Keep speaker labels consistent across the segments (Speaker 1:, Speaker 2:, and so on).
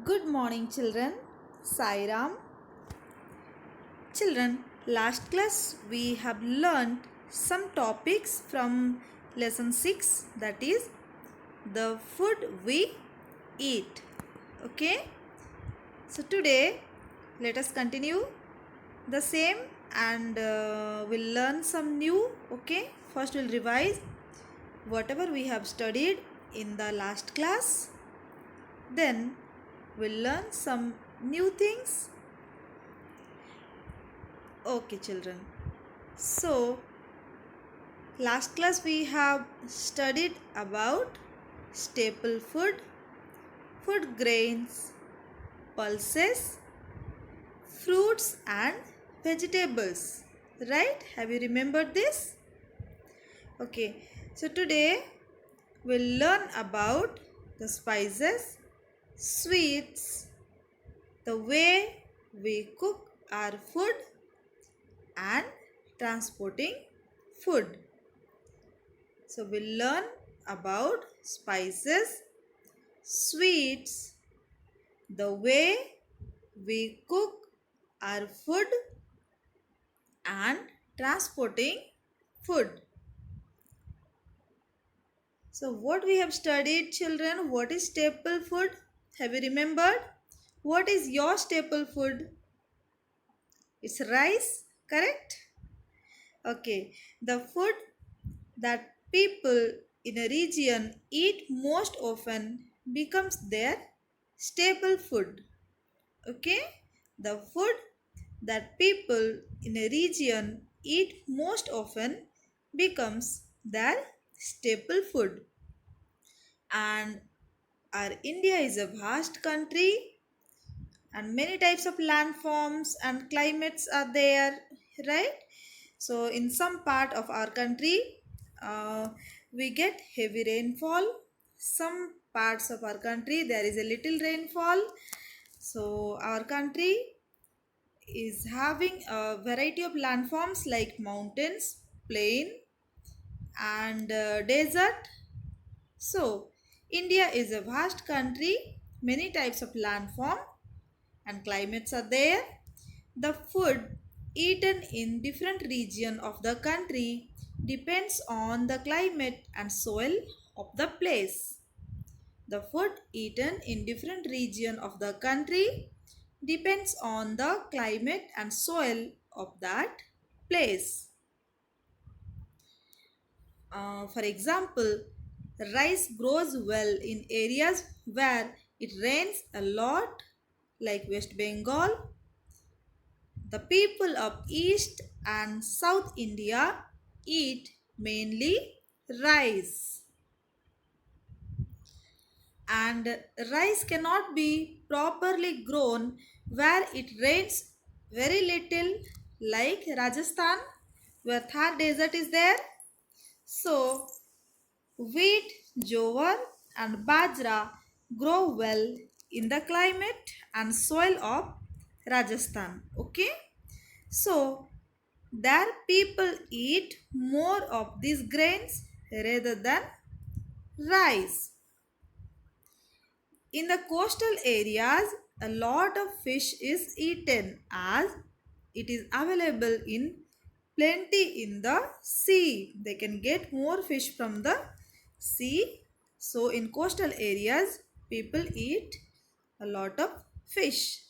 Speaker 1: Good morning, children. Sairam. Children, last class we have learned some topics from lesson 6, that is the food we eat. Okay? So today let us continue the same and we'll learn some new. Okay? First we'll revise whatever we have studied in the last class. Then we'll learn some new things. Okay, children. So, last class we have studied about staple food, food grains, pulses, fruits and vegetables. Right? Have you remembered this? Okay. So, today we'll learn about the spices, sweets, the way we cook our food and transporting food. So we'll learn about spices, sweets, the way we cook our food and transporting food. So what we have studied, children, what is staple food? Have you remembered? What is your staple food? It's rice, correct? Okay, the food that people in a region eat most often becomes their staple food. Okay, the food that people in a region eat most often becomes their staple food. And our India is a vast country and many types of landforms and climates are there, right? So in some part of our country we get heavy rainfall. Some parts of our country there is a little rainfall. So our country is having a variety of landforms like mountains, plain and desert. So India is a vast country, many types of landform and climates are there. The food eaten in different region of the country depends on the climate and soil of the place. The food eaten in different region of the country depends on the climate and soil of that place. For example, rice grows well in areas where it rains a lot like West Bengal. The people of East and South India eat mainly rice. And rice cannot be properly grown where it rains very little like Rajasthan where Thar desert is there. So wheat, jowar and bajra grow well in the climate and soil of Rajasthan. Okay. So there people eat more of these grains rather than rice. In the coastal areas, a lot of fish is eaten as it is available in plenty in the sea. They can get more fish from the sea. So in coastal areas, people eat a lot of fish.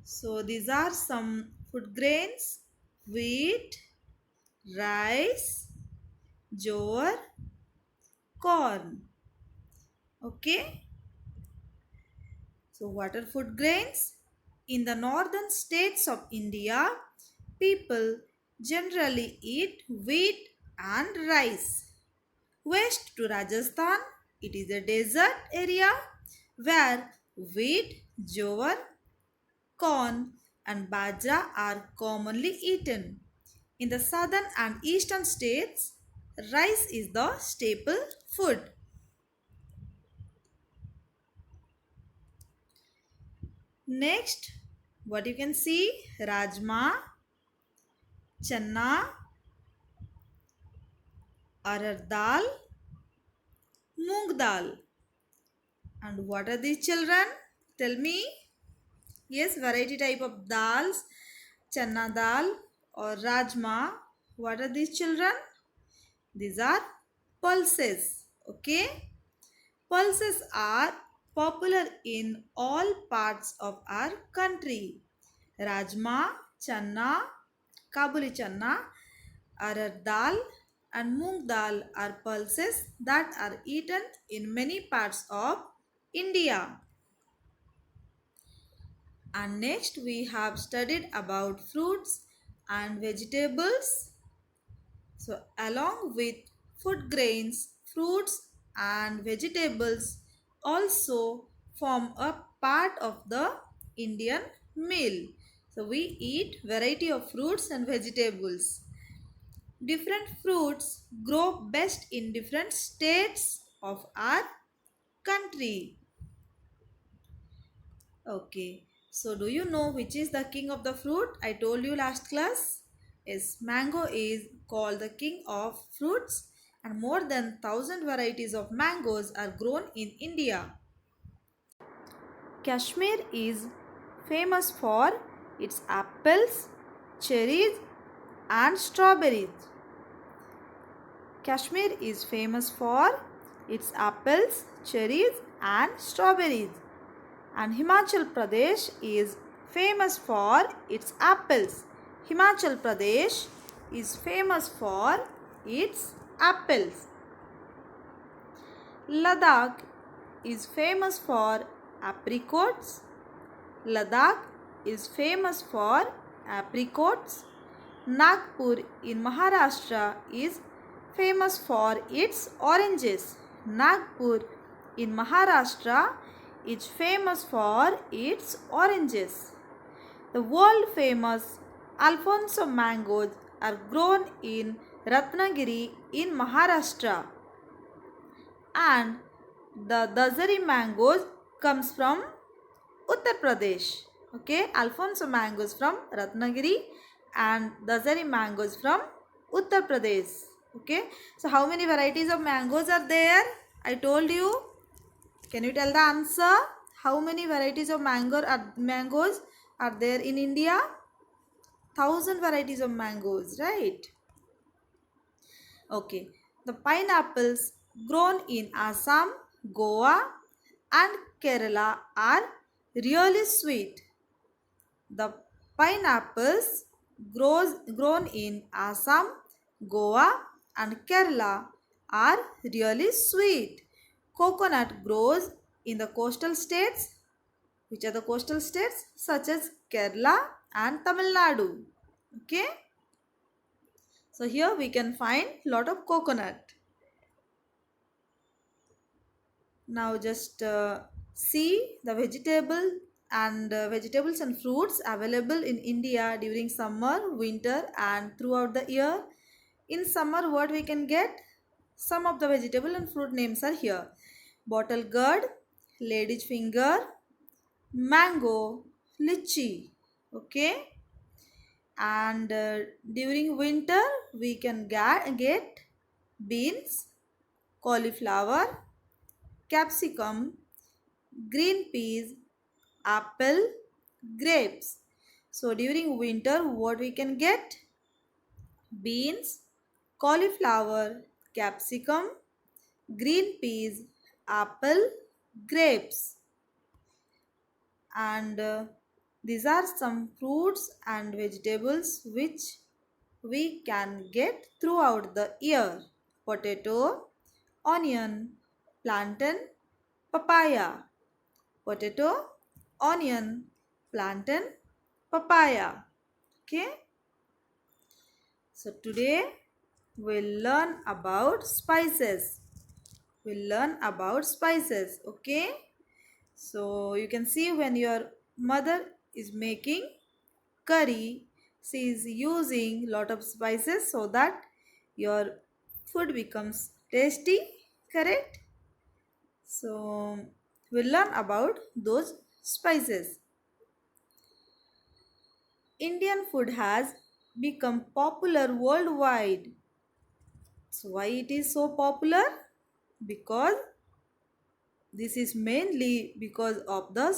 Speaker 1: So these are some food grains: wheat, rice, jowar, corn. Okay. So what are food grains? In the northern states of India, people generally eat wheat and rice. West to Rajasthan, it is a desert area where wheat, jowar, corn and bajra are commonly eaten. In the southern and eastern states, rice is the staple food. Next, what you can see, rajma, channa, arhar dal, moong moong dal. And what are these children? Tell me. Yes, variety type of dals, chana dal or rajma. What are these children? These are pulses. Okay. Pulses are popular in all parts of our country. Rajma, channa, Kabuli channa, arhar dal and moong dal are pulses that are eaten in many parts of India. And next we have studied about fruits and vegetables. So along with food grains, fruits and vegetables also form a part of the Indian meal. So we eat variety of fruits and vegetables. Different fruits grow best in different states of our country. Okay. So do you know which is the king of the fruit? I told you last class. Yes, mango is called the king of fruits and more than 1,000 varieties of mangoes are grown in India. Kashmir is famous for its apples, cherries and strawberries. Kashmir is famous for its apples, cherries and strawberries. And Himachal Pradesh is famous for its apples. Himachal Pradesh is famous for its apples. Ladakh is famous for apricots. Ladakh is famous for apricots. Nagpur in Maharashtra is famous for its oranges. Nagpur in Maharashtra is famous for its oranges. The world famous Alfonso mangoes are grown in Ratnagiri in Maharashtra, and the Dasari mangoes comes from Uttar Pradesh. Okay, Alfonso mangoes from Ratnagiri and Dasari mangoes from Uttar Pradesh. Okay, so how many varieties of mangoes are there? I told you. Can you tell the answer? How many varieties of mangoes are there in India? 1,000 varieties of mangoes, right? Okay. The pineapples grown in Assam, Goa and Kerala are really sweet. The pineapples grown in Assam, Goa and Kerala are really sweet. Coconut grows in the coastal states. Which are the coastal states? Such as Kerala and Tamil Nadu. Okay. So here we can find lot of coconut. Now just see the vegetables and fruits available in India during summer, winter and throughout the year. In summer what we can get? Some of the vegetable and fruit names are here. Bottle gourd, lady's finger, mango, lychee. Okay. And during winter we can get beans, cauliflower, capsicum, green peas, apple, grapes. So during winter what we can get? Beans, cauliflower, capsicum, green peas, apple, grapes. And these are some fruits and vegetables which we can get throughout the year. Potato, onion, plantain, papaya. Potato, onion, plantain, papaya. Okay. So today we'll learn about spices. We'll learn about spices. Okay. So you can see when your mother is making curry, she is using lot of spices so that your food becomes tasty, correct? So we'll learn about those spices. Indian food has become popular worldwide. So why it is so popular? Because This is mainly because of the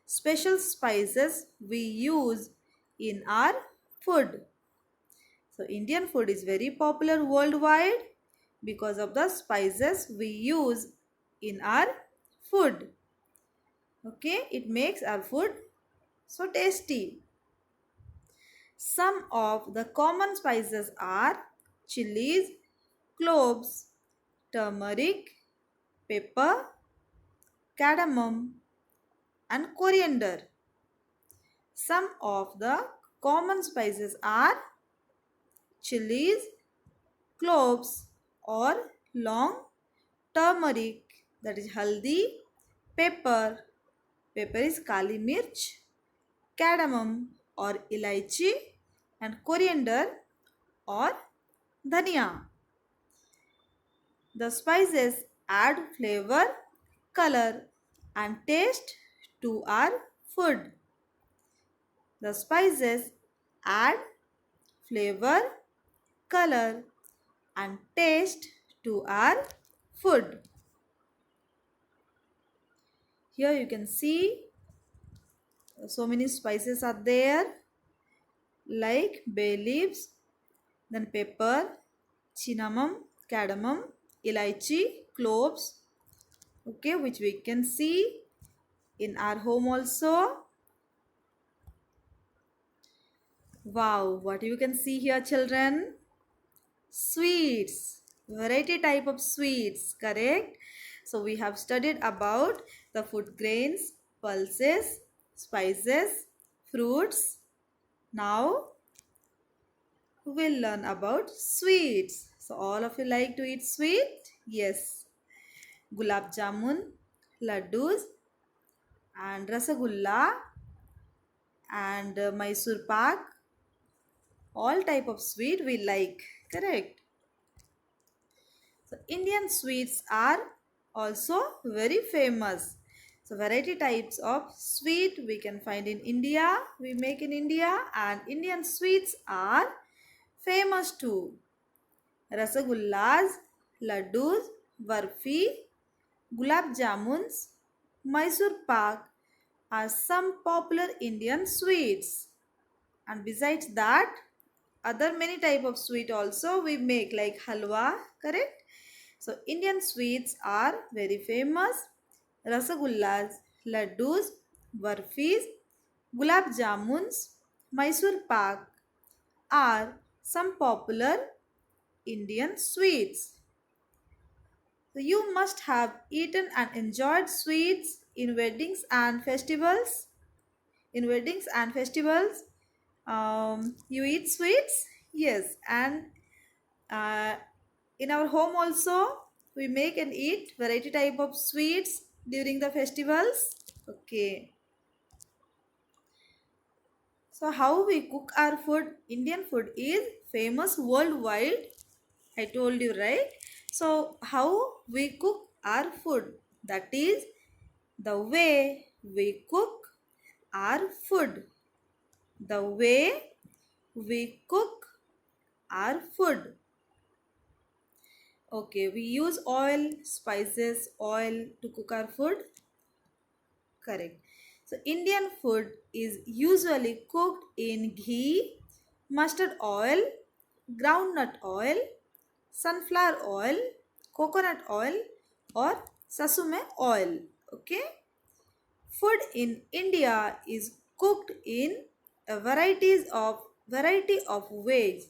Speaker 1: special spices we use in our food. So Indian food is very popular worldwide because of the spices we use in our food. Okay, it makes our food so tasty. Some of the common spices are chilies, cloves, turmeric, pepper, cardamom, and coriander. Some of the common spices are chilies, cloves or long, turmeric, that is haldi, pepper, pepper is kali mirch, cardamom or ilaichi, and coriander or dhania. The spices add flavor, color, and taste to our food. The spices add flavor, color, and taste to our food. Here you can see so many spices are there like bay leaves, then pepper, cinnamon, cardamom, elaichi, cloves, okay, which we can see in our home also. Wow, what you can see here, children? Sweets, variety type of sweets, correct? So we have studied about the food grains, pulses, spices, fruits. Now we'll learn about sweets. So all of you like to eat sweet? Yes. Gulab jamun, laddus, and rasagulla, and Mysore pak. All type of sweet we like, correct? So Indian sweets are also very famous. So variety types of sweet we can find in India, we make in India, and Indian sweets are famous too. Rasagullas, laddus, barfi, gulab jamuns, Mysore pak are some popular Indian sweets. And besides that, other many type of sweet also we make like halwa, correct? So Indian sweets are very famous. Rasagullas, laddus, barfis, gulab jamuns, Mysore pak are some popular Indian sweets. So you must have eaten and enjoyed sweets in weddings and festivals. In weddings and festivals, you eat sweets? Yes, and uh, in our home also, we make and eat variety type of sweets during the festivals. Okay. So how we cook our food? Indian food is famous worldwide. I told you, right? So how we cook our food? That is the way we cook our food. The way we cook our food. Okay, we use oil, spices, oil to cook our food. Correct. So Indian food is usually cooked in ghee, mustard oil, groundnut oil, sunflower oil, coconut oil, or sasume oil. Okay. Food in India is cooked in a variety of ways.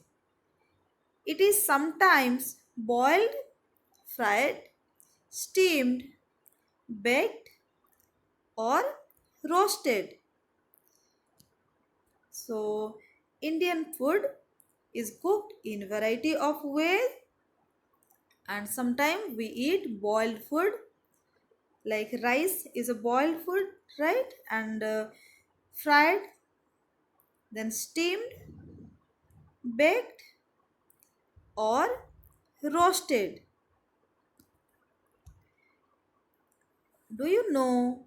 Speaker 1: It is sometimes boiled, fried, steamed, baked, or roasted. So Indian food is cooked in variety of ways, and sometimes we eat boiled food like rice is a boiled food, right? And fried, then steamed, baked, or roasted. Do you know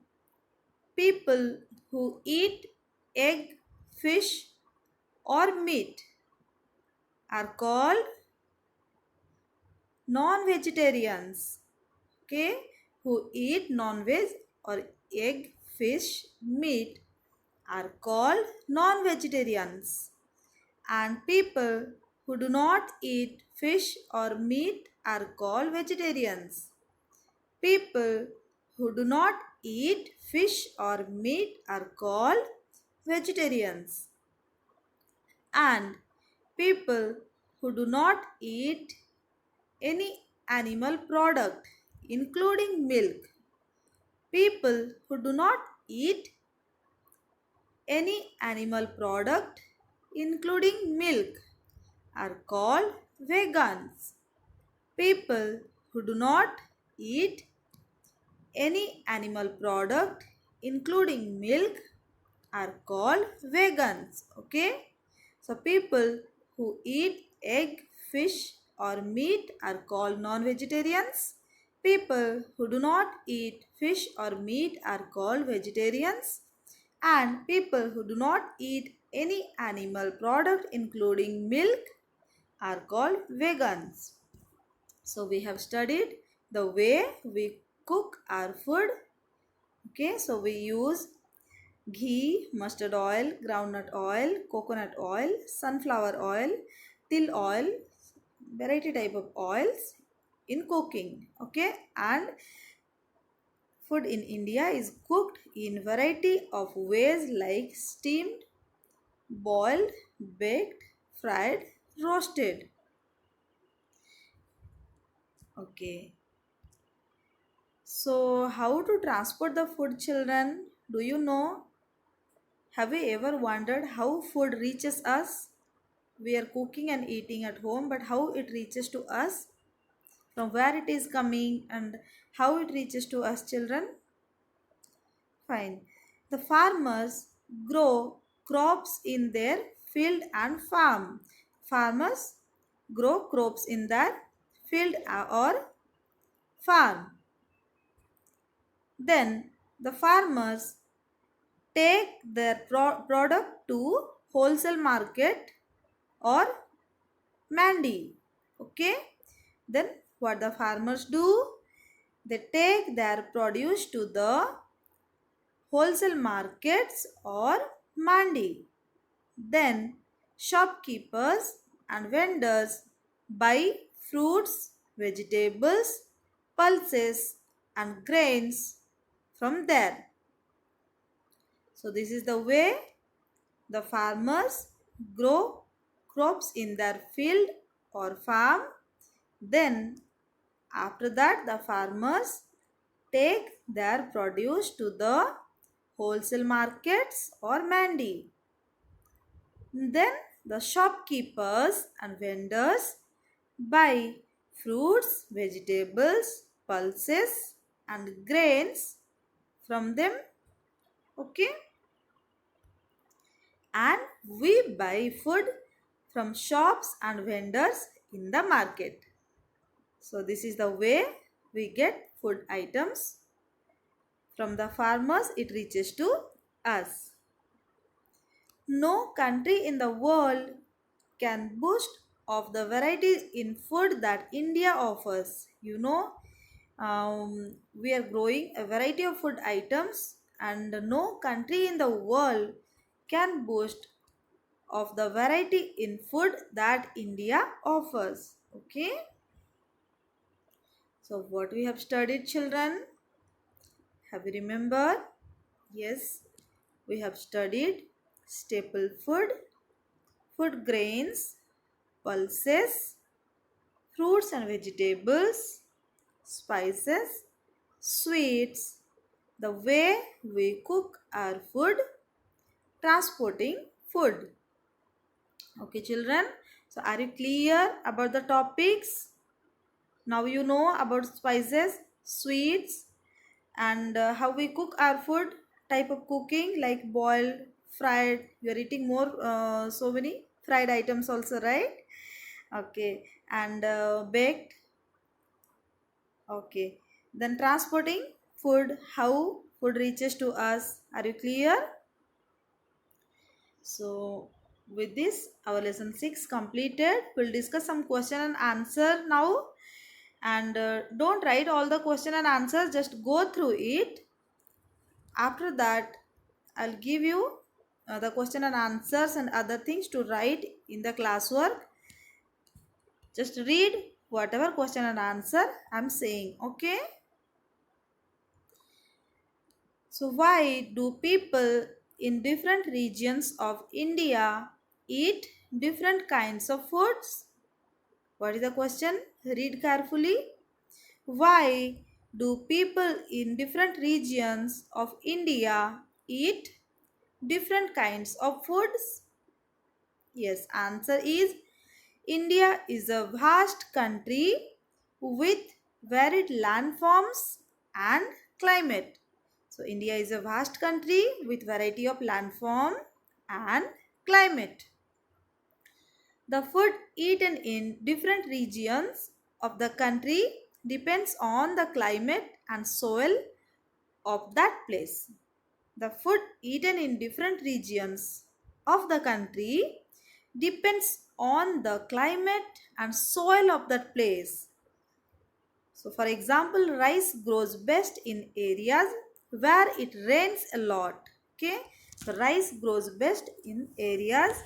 Speaker 1: people who eat egg, fish, or meat are called non-vegetarians? Okay, who eat non-veg or egg, fish, meat are called non-vegetarians, and people who do not eat fish or meat are called vegetarians. People who do not eat fish or meat are called vegetarians, and people who do not eat any animal product including milk. People who do not eat any animal product including milk are called vegans. People who do not eat any animal product including milk are called vegans. Okay, so people who eat egg, fish or meat are called non-vegetarians. People who do not eat fish or meat are called vegetarians, and people who do not eat any animal product including milk are called vegans. So we have studied the way we cook our food. Okay, so we use ghee, mustard oil, groundnut oil, coconut oil, sunflower oil, til oil, variety type of oils in cooking. Okay, and food in India is cooked in variety of ways like steamed, boiled, baked, fried, roasted. Okay. So, how to transport the food, children? Do you know? Have you ever wondered how food reaches us? We are cooking and eating at home, but how it reaches to us? From where it is coming and how it reaches to us, children? Fine. The farmers grow crops in their field and farm. Farmers grow crops in their field or farm. Then the farmers take their product to wholesale market or mandi. Okay, then what the farmers do, they take their produce to the wholesale markets or mandi. Then shopkeepers and vendors buy fruits, vegetables, pulses and grains from there. So this is the way the farmers grow crops in their field or farm. Then after that the farmers take their produce to the wholesale markets or mandi. Then the shopkeepers and vendors buy fruits, vegetables, pulses and grains from them. Okay, and we buy food from shops and vendors in the market. So this is the way we get food items from the farmers. It reaches to us. No country in the world can boast of the varieties in food that India offers. You know, we are growing a variety of food items, and no country in the world can boast of the variety in food that India offers. Okay, so what we have studied, children? Have you remembered? Yes, we have studied staple food, food grains, pulses, fruits and vegetables, spices, sweets, the way we cook our food, transporting food. Okay, children. So, are you clear about the topics? Now you know about spices, sweets, and how we cook our food. Type of cooking like boiled, fried. You are eating more so many fried items also, right? Okay, and baked. Okay, then transporting food. How food reaches to us. Are you clear? So with this our lesson 6 completed. We'll discuss some question and answer now. And don't write all the question and answers, just go through it. After that, I'll give you the question and answers and other things to write in the classwork. Just read whatever question and answer I'm saying, okay? So why do people in different regions of India eat different kinds of foods? What is the question? Read carefully. Why do people in different regions of India eat different kinds of foods? Yes, answer is India is a vast country with varied landforms and climate. So India is a vast country with variety of landform and climate. The food eaten in different regions of the country depends on the climate and soil of that place. The food eaten in different regions of the country depends on the climate and soil of that place. So for example, rice grows best in areas where it rains a lot. Okay, so rice grows best in areas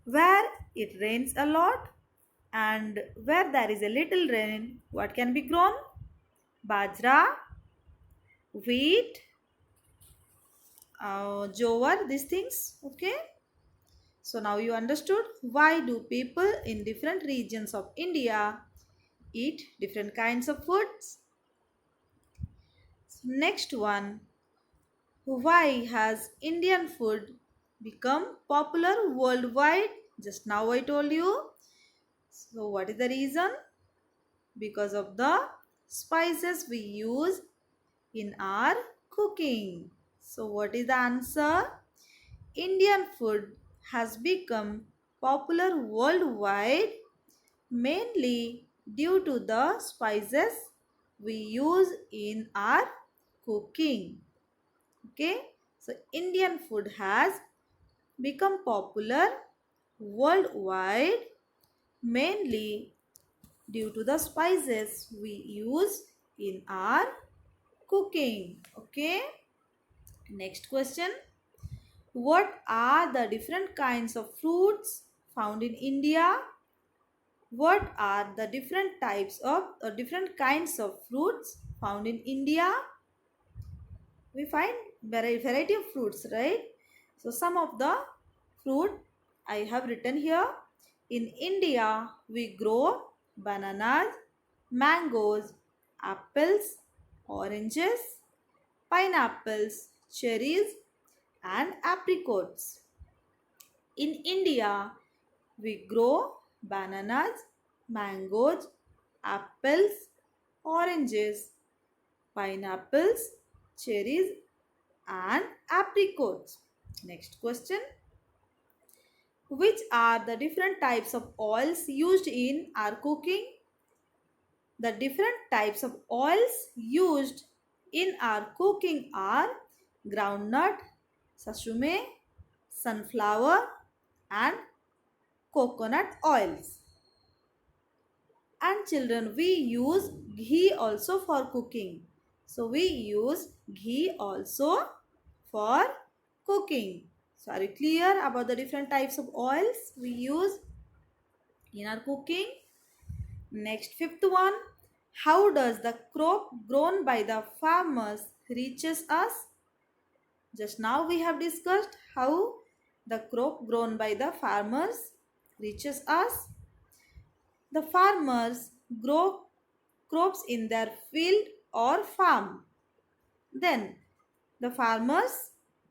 Speaker 1: where it rains a lot, and where there is a little rain, what can be grown? Bajra, wheat, jowar, these things. Okay, so now you understood why do people in different regions of India eat different kinds of foods. Next one, why has Indian food become popular worldwide? Just now I told you. So what is the reason? Because of the spices we use in our cooking. So what is the answer? Indian food has become popular worldwide mainly due to the spices we use in our cooking. Okay, so Indian food has become popular worldwide mainly due to the spices we use in our cooking. Okay, next question, what are the different kinds of fruits found in India? What are the different types of different kinds of fruits found in India? We find variety of fruits, right? So some of the fruit I have written here. In India we grow bananas, mangoes, apples, oranges, pineapples, cherries and apricots. In India we grow bananas, mangoes, apples, oranges, pineapples, cherries and apricots. Next question. Which are the different types of oils used in our cooking? The different types of oils used in our cooking are groundnut, sesame, sunflower and coconut oils. And children, we use ghee also for cooking. So we use ghee also for cooking. So are you clear about the different types of oils we use in our cooking? Next, fifth one. How does the crop grown by the farmers reaches us? Just now we have discussed how the crop grown by the farmers reaches us. The farmers grow crops in their field or farm. Then the farmers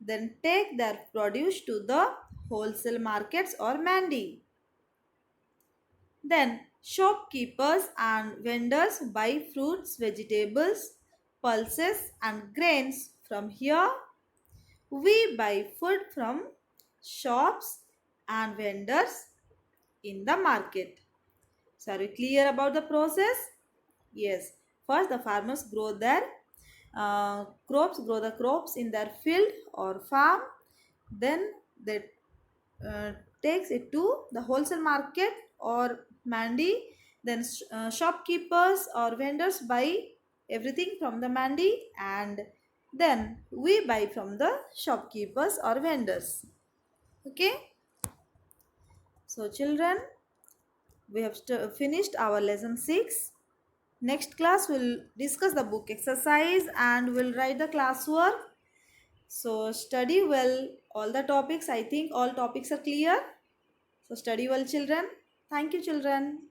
Speaker 1: then take their produce to the wholesale markets or mandi. Then shopkeepers and vendors buy fruits, vegetables, pulses and grains from here. We buy food from shops and vendors in the market. So are you clear about the process? Yes. First the farmers grow their grow the crops in their field or farm. Then they takes it to the wholesale market or mandi. Then shopkeepers or vendors buy everything from the mandi, and then we buy from the shopkeepers or vendors. Okay. So children, we have finished our lesson 6. Next class we'll discuss the book exercise and we'll write the classwork. So study well all the topics. I think all topics are clear. So study well children. Thank you children.